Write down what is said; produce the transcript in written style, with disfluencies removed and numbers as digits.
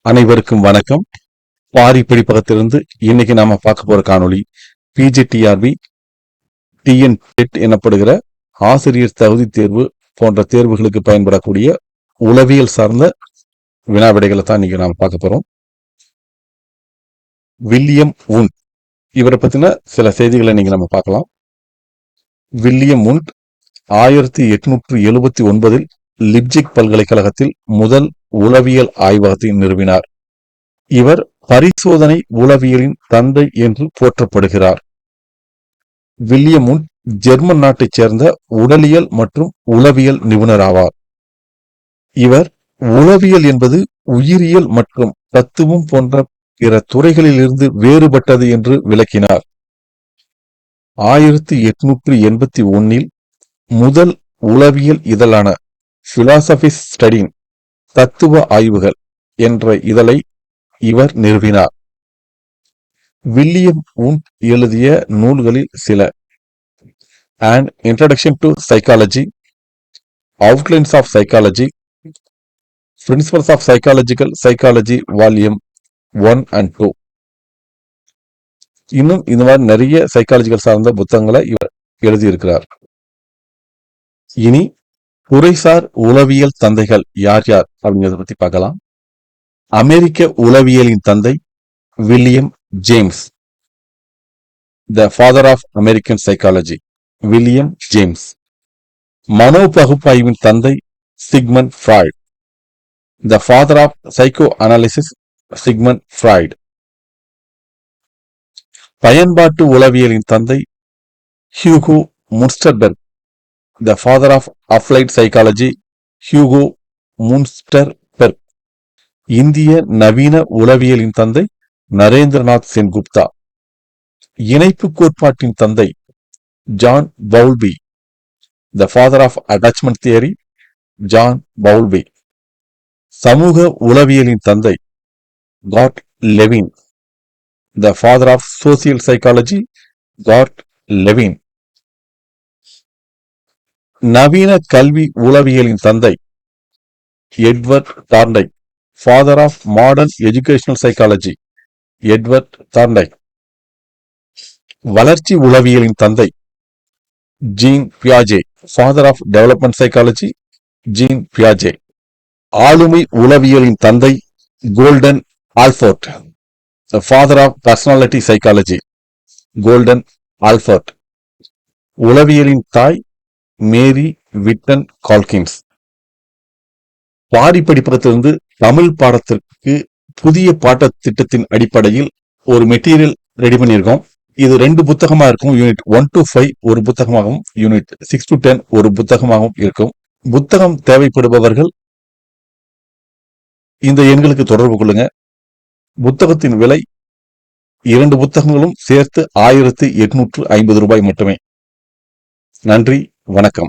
அனைவருக்கும் வணக்கம். பாரி படிப்பகத்திலிருந்து இன்னைக்கு நாம பார்க்க போற காணொளி பிஜிடிஆர்பி டிஎன் டெட் எனப்படுகிற ஆசிரியர் தகுதி தேர்வு போன்ற தேர்வுகளுக்கு பயன்படக்கூடிய உளவியல் சார்ந்த வினாவிடைகளை தான் இன்னைக்கு நாம பார்க்க போறோம். வில்லியம் வுண்ட் இவரை பத்தின சில செய்திகளை இன்னைக்கு நம்ம பார்க்கலாம். வில்லியம் வுண்ட் 1879 லிப்ஜிக் பல்கலைக்கழகத்தில் முதல் உளவியல் ஆய்வகத்தை நிறுவினார். இவர் பரிசோதனை உளவியலின் தந்தை என்று போற்றப்படுகிறார். வில்லியம் வுண்ட் ஜெர்மன் நாட்டைச் சேர்ந்த உடலியல் மற்றும் உளவியல் நிபுணர் ஆவார். இவர் உளவியல் என்பது உயிரியல் மற்றும் தத்துவம் போன்ற பிற துறைகளிலிருந்து வேறுபட்டது என்று விளக்கினார். 1881 முதல் உளவியல் இதழான பிலாசபிஸ் ஸ்டடிங் தத்துவ ஆய்வுகள் என்ற இதழை இவர் நிறுவினார். வில்லியம் வுண்ட் எழுதிய நூல்களில் சில: An Introduction to Psychology, Outlines of Psychology, Principles of Psychological Psychology Volume 1 and 2. இன்னும் இந்த மாதிரி நிறைய சைக்காலஜிக்கல் சார்ந்த புத்தகங்களை இவர் எழுதியிருக்கிறார். இனி துறைசார் உளவியல் தந்தைகள் யார் யார் அப்படிங்கிறத பத்தி பார்க்கலாம். அமெரிக்க உளவியலின் தந்தை William James, the father of American psychology, William James. மனோ பகுப்பாய்வின் தந்தை Sigmund Freud, the father of psychoanalysis, Sigmund Freud. பயன்பாட்டு உளவியலின் தந்தை Hugo Munsterberg, the father of applied psychology, Hugo Munsterberg. இந்திய நவீன உளவியலின் தந்தை நரேந்திரநாத் சென்குப்தா. இணைப்பு கோட்பாட்டின் தந்தை John Bowlby, the father of attachment theory, John Bowlby. சமூக உளவியலின் தந்தை Kurt Lewin, the father of social psychology, Kurt Lewin. நவீன கல்வி உளவியலின் தந்தை Edward தார்ண்டைக், father of modern educational psychology, Edward தார்ண்டைக். வளர்ச்சி உளவியலின் தந்தை gene பியாஜே, father of development psychology, gene பியாஜே. ஆளுமை உளவியலின் தந்தை golden Allport, the father of personality psychology, golden Allport. உளவியலின் தாய் மேரி written கால்கின்ஸ். Pari படிப்பகத்திலிருந்து Tamil பாடத்திற்கு புதிய பாட திட்டத்தின் அடிப்படையில் ஒரு மெட்டீரியல் ரெடி பண்ணியிருக்கோம். இது 2 புத்தகமா இருக்கும். யூனிட் 1 to 5 ஒரு புத்தகமாகவும், யூனிட் 6 to 10 ஒரு புத்தகமாகவும் இருக்கும். புத்தகம் தேவைப்படுபவர்கள் இந்த எண்களுக்கு தொடர்பு கொள்ளுங்க. புத்தகத்தின் விலை 2 புத்தகங்களும் சேர்த்து 1850 ரூபாய் மட்டுமே. நன்றி, வணக்கம்.